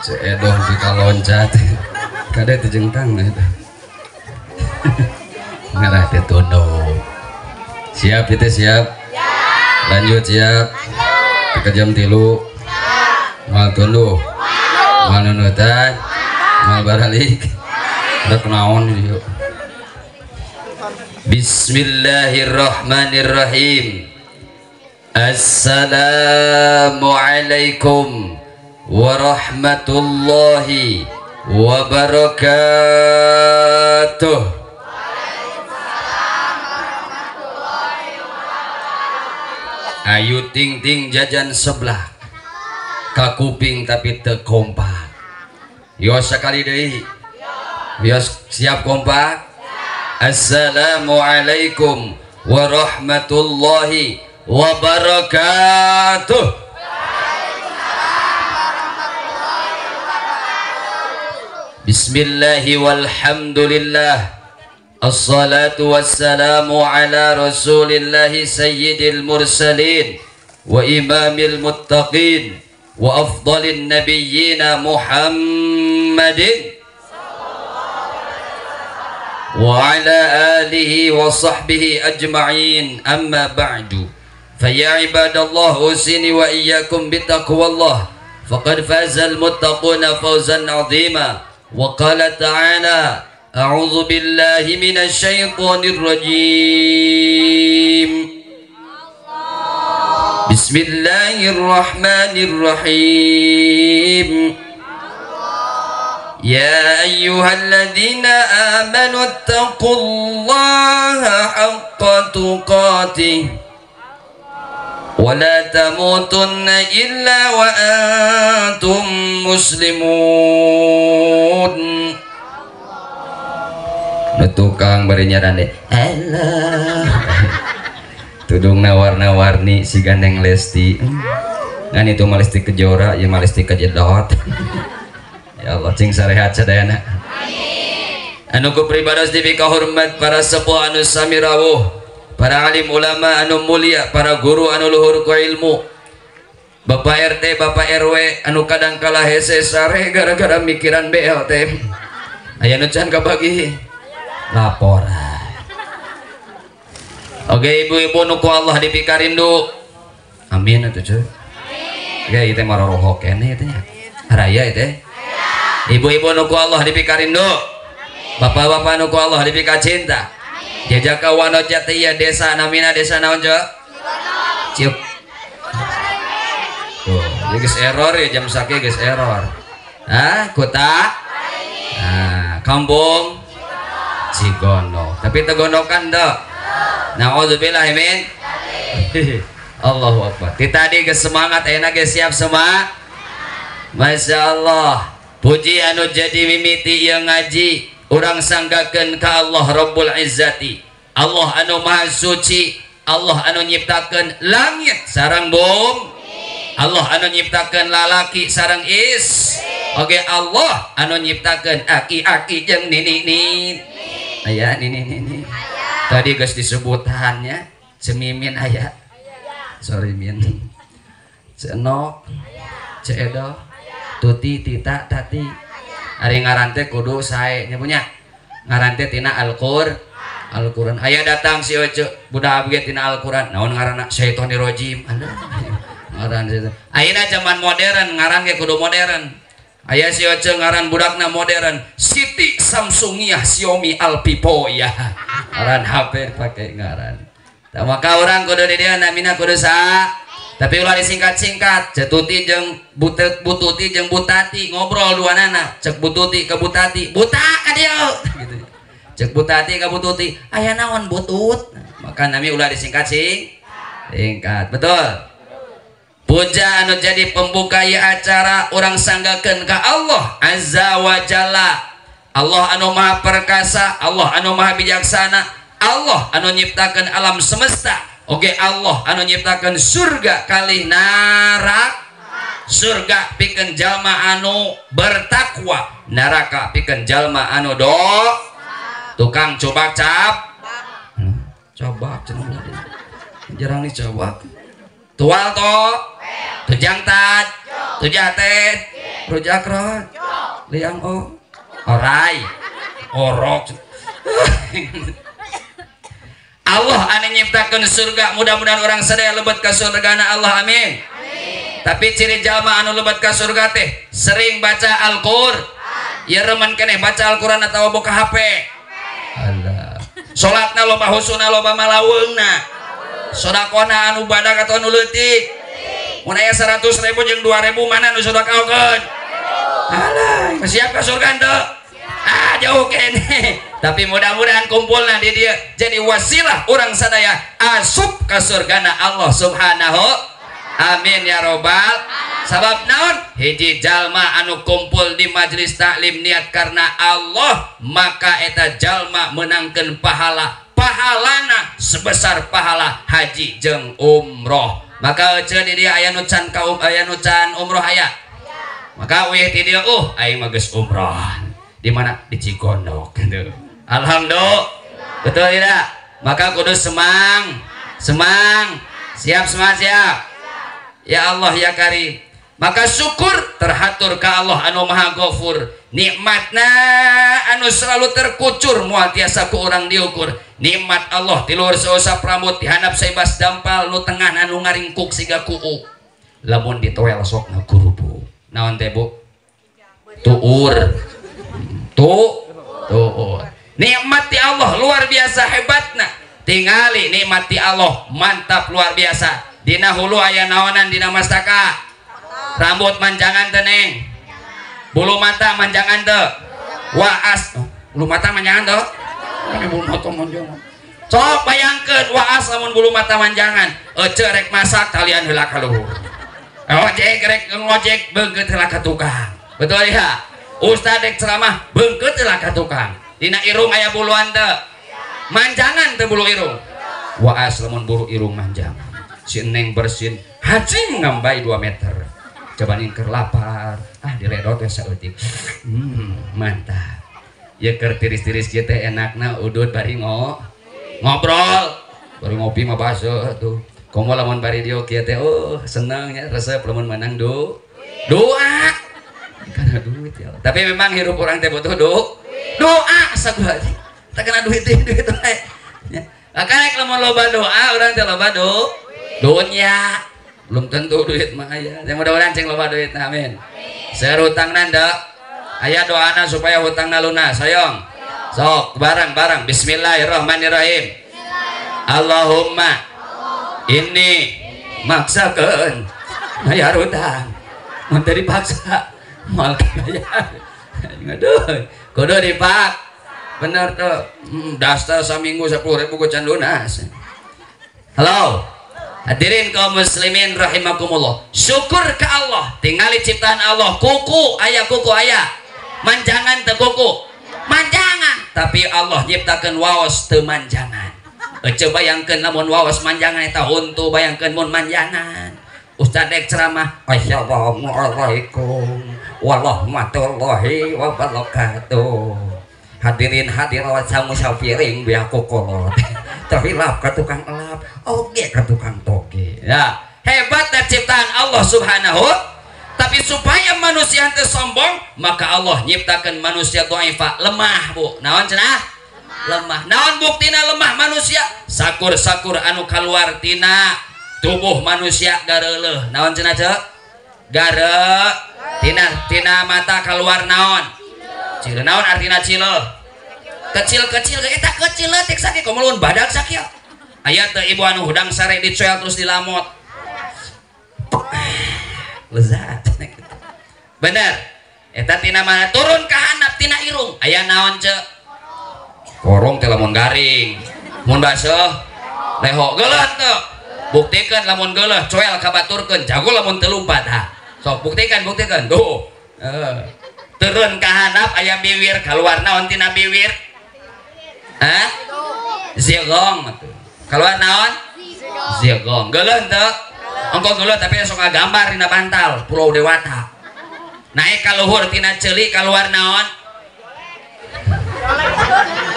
Ceedoh jika loncat kada itu jengkang nah itu ngarah ditunuh siap itu siap lanjut siap ke jam 3 mal tunduh mal nunutan mal baralik udah kenaon yuk. Bismillahirrahmanirrahim. Assalamualaikum warahmatullahi wabarakatuh. Ayu ting ting jajan sebelah kakuping tapi teu kompak. Yo sekali deui. Yo siap kompak. Assalamualaikum warahmatullahi wabarakatuh. Bismillahi walhamdulillah. Assalatu wassalamu ala rasulillahi sayyidil mursalin wa imamil muttaqin wa afdalin nabiyyina Muhammadin wa ala alihi wa sahbihi ajma'in, amma ba'du. Faya ibadallah usini wa iyyakum bitaqwallah faqad fazal muttaquna fawzan 'azima. Wa qala ta'ala a'udzu billahi minasy syaithanir rajim. Bismillahirrahmanirrahim. Ya ayyuhalladzina amanu taqullaha haqqa tuqatih wa la tamutunna illa wa antum muslimun. Tukang bari nyaran deh Allah tudung nawar-nawarni si gandeng Lesti kan itu Lesti Kejora ya Lesti Kejedot. Ya Allah cing sarehat sadayana anu ku pribados dipi kahormat para sepuh anu sami rawuh, para alim ulama anu mulia, para guru anu luhur ku ilmu, Bapak RT Bapak RW anu kadang kala hese sare gara-gara mikiran BLT aya nu can kabagi laporan. Oke ibu-ibu nu ku Allah dipikarindu amin atuh cuy. Oke ieu teh maroroho keneh teh haraya teh. Ibu-ibu nu ku Allah dipikarindu, bapak-bapak nu ku Allah dipika cinta. Jajaka wano jatiya desa namina desa naon jo? Ciuk. Tuh, geus error ya jam sakit geus error. Hah, kota? Nah, kampung Cigono. Tapi tegondokan dah. Nauzubillah min. Allahu akbar. Ti tadi geus semangat enak geus siap semua. Masya Allah. Puji anu jadi mimiti yang ngaji urang sanggakeun ka Allah Rabbul Izzati, Allah anu maha suci, Allah anu nyiptakeun langit sareng bumi, Allah anu nyiptakeun lalaki sareng is, oge Allah anu nyiptakeun aki-aki jeung nini-nini. Aya nini-nini tadi geus disebutannya cemimin aya sorry min cenok ceedo tuti tita tati ari ngaran teh kudu sae nya punya ngaran teh tina Al-Qur'an. Aya datang si Oce budak abdi tina Al-Qur'an naon ngaranna syaitonir rajim ngaran teh ayeuna zaman modern ngaran ge kudu modern. Aya si Oce ngaran budakna modern Siti Samsungiyah Xiaomi Alpipo ya ngaran HP pake ngaran tah maka urang kudu di dieu namina kudu saha. Tapi ulah disingkat-singkat, Cetuti jeung Bututi jeung Butati ngobrol duanana, cek Bututi ke Butati, buta ka dieu gitu. Cek Butati ke Bututi, aya naon butut? Maka nami ulah disingkat betul. Puja anu jadi pembuka ieu acara urang sanggakeun ka Allah Azza wa Jalla. Allah anu maha perkasa, Allah anu maha bijaksana, Allah anu nyiptakeun alam semesta. Oke Allah anu nyiptakeun surga kalih neraka. Surga pikeun jalma anu bertakwa, neraka pikeun jalma anu tukang cobak cobak jarang dicobak tual to tujang tat tujatet rujak rot liang orai orok Allah anu nyiptakeun surga, mudah-mudahan orang sadaya lebet ka surgana Allah, amin. Tapi ciri jalma anu lebet ka surga teh sering baca Al-Qur'an. Ya remen keneh baca Al-Qur'an atawa boga HP. Allah. Salatna loba husuna loba malaweungna. Sedekahna anu badag atawa anu leutik. Mun aya 100.000 jeung 2.000 mana nu sedekahokeun? Alah, siap ka surga teu? Jauh kene. Tapi mudah-mudahan kumpulna di dia jadi wasilah orang sadaya asup ka surgana Allah Subhanahu. Amin ya robbal. Sabab naon? Hiji jalma anu kumpul di majelis taklim niat karena Allah, maka eta jalma menangkeun pahalana sebesar pahala haji jeung umroh. Maka euceun di dia aya nu can umroh aya. Maka weh ti dia aing mah geus umroh. Di mana? Di Cigonok. Alhamdulillah. Betul tidak? Maka kudu semang. Siap. Ya Allah ya Karim. Maka syukur terhatur ka Allah anu Maha Ghafur. Nikmatna anu selalu terkucur moal tiasa ku urang diukur. Nikmat Allah ti luhur saosa pramut, dihandap saibas dampal, nu tengah anu ngaringkuk siga kuu. Lamun ditoel sok ngagurubu. Naon teh Bu? Tuur. Nikmati Allah luar biasa hebatna. Tingali nikmati Allah mantap luar biasa. Dina hulu aya naonan dina mastaka? Rambut manjangan teu Neng? Bulu mata manjangan teu? Waas bulu mata manjangan teu? Bulu mata manjangan. Sok bayangkeun waas lamun bulu mata manjangan. Ece rek masak talian heula ka luhur. Ojek rek ngojek beungeut heula ka tukang. Betul ya? Ustad dek ceramah beungkeut heula ka tukang. Dina irung aya buluan teu? Manjangan teu bulu irung? Waas lamun bulu irung manjang. Si Neng bersin haji ngambai 2 meter. Coba ningker lapar. Diledot we saeutik. Mantap. Ya keur tiris-tiris kieu teh enakna udud bari ngobrol. Bari ngopi mah baseuh tuh. Komo lamun bari dieu kieu teh seneng nya resep lamun menang doa. Karena duit ya. Tapi memang hirup orang teh butuh doa saguha. Tak kena duit we. Ya. Karena lamun loba doa urang teh loba dunya. Belum tentu duit mah aya. Yang mudah-mudahan cing loba duit. Amin. Seur hutangna da. Aya doana supaya hutangna lunas. Hoyong. Sok bareng-bareng bismillahirrahmanirrahim. Allahumma inni maksakeun aya hutang. Mun teu dipaksa mal bayar. Aduh, kudu dipak. Bener tuh. Dasta saminggu 10.000 can lunas. Halo. Hadirin kaum muslimin rahimakumullah. Syukur ke Allah. Tingali ciptaan Allah. Kuku aya. Manjangan teu kuku. Manjangan. Tapi Allah nyiptakeun waos teu manjangan. Ece bayangkeun lamun waos manjangan eta untu bayangkeun mun manjangan. Ustad dek ceramah. Assalamualaikum warahmatullahi wabarakatuh. Hadirin hadirat samu safiring biaku kolot. Terhilap ke tukang elap, oge ke tukang toge. Ya, hebatnya ciptaan Allah Subhanahu. Tapi supaya manusia teu sombong, maka Allah nyiptakeun manusia dhaifa, lemah, Bu. Naon cenah? Lemah. Naon buktina lemah manusia? Sakur-sakur anu kaluar tina tubuh manusia gareuleuh. Naon cenah ceuk? Gare. Tina mata kaluar naon? Cileuh. Naon artina cileuh? Kecil-kecil eta kecil leutik sakit komo badak sakit. Aya teu ibu anu hudang sare dicoel terus dilamot. Lezat. Bener. Eta tina mana turun ka handap tina irung. Aya naon ceuk? Korong teh lamun garing. Mun baseuh leho geuleuh teu. Buktikeun lamun geuleuh coel kabaturkeun jago lamun teu lumpat ha. Sok buktikeun. Tuh. Turun ka handap aya biwir kaluar naon tina biwir? Zigong atuh. Kaluar naon? Zigong. Geuleuh teu? Engko geuleuh tapi sok ngagambar dina bantal Pulau Dewata. Naik ka luhur tina ceuli kaluar naon?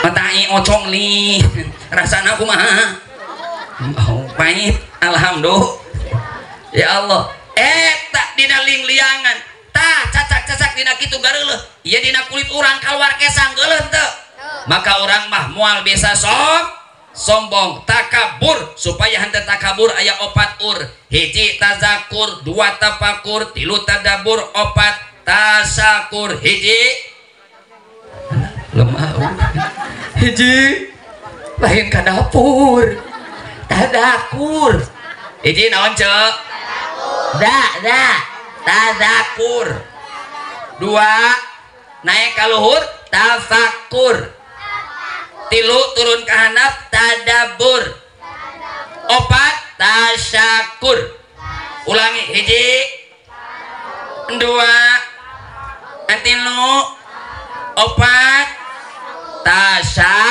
Matai ocong nih. Rasana kumaha? Pahit. Alhamdulillah. Ya Allah. Eta dina ling-liangan. Tah cacak-cacak dina kitu gareuleuh ieu dina kulit urang kaluar kesang geuleuh teu maka orang mah moal bisa sombong takabur supaya henteu takabur aya 4 hiji tazakur 2 tafakur 3 tadabur 4 tasakur hiji lemah hiji lain ka dapur tadakur hiji naon ceuk tazakur 2 naik ka luhur tafakur 3 turun ke handap tadabur 4 tasyakur ulangi hiji 2 3 4 tasyakur